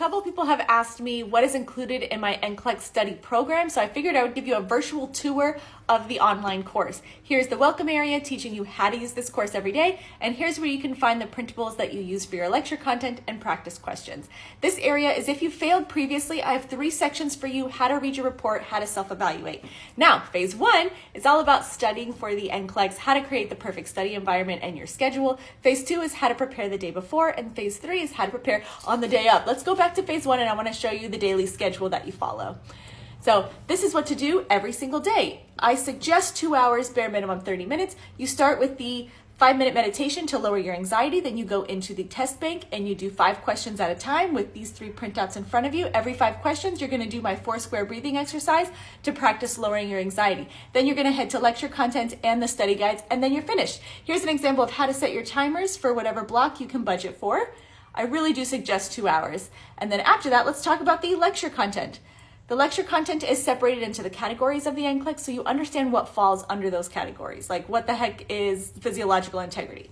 couple people have asked me what is included in my NCLEX study program, so I figured I would give you a virtual tour of the online course. Here's the welcome area teaching you how to use this course every day, and here's where you can find the printables that you use for your lecture content and practice questions. This area is if you failed previously. I have 3 sections for you: how to read your report, how to self-evaluate. Now, phase 1 is all about studying for the NCLEX, how to create the perfect study environment and your schedule. Phase 2 is how to prepare the day before, and phase 3 is how to prepare on the day of. Let's go back to phase 1 and I want to show you the daily schedule that you follow. So this is what to do every single day. I suggest 2 hours, bare minimum 30 minutes. You start with the 5-minute meditation to lower your anxiety. Then you go into the test bank and you do 5 questions at a time with these 3 printouts in front of you. Every 5 questions, you're going to do my 4 square breathing exercise to practice lowering your anxiety. Then you're going to head to lecture content and the study guides, and then you're finished. Here's an example of how to set your timers for whatever block you can budget for. I really do suggest 2 hours. And then after that, let's talk about the lecture content. The lecture content is separated into the categories of the NCLEX, so you understand what falls under those categories, like what the heck is physiological integrity.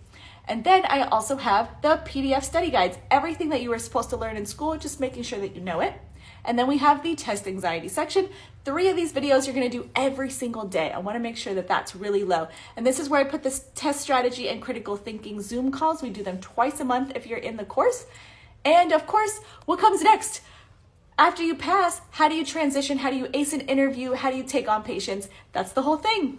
And then I also have the PDF study guides, everything that you were supposed to learn in school, just making sure that you know it. And then we have the test anxiety section. 3 of these videos you're going to do every single day. I want to make sure that that's really low. And this is where I put this test strategy and critical thinking Zoom calls. We do them twice a month if you're in the course. And of course, what comes next? After you pass, how do you transition? How do you ace an interview? How do you take on patients? That's the whole thing.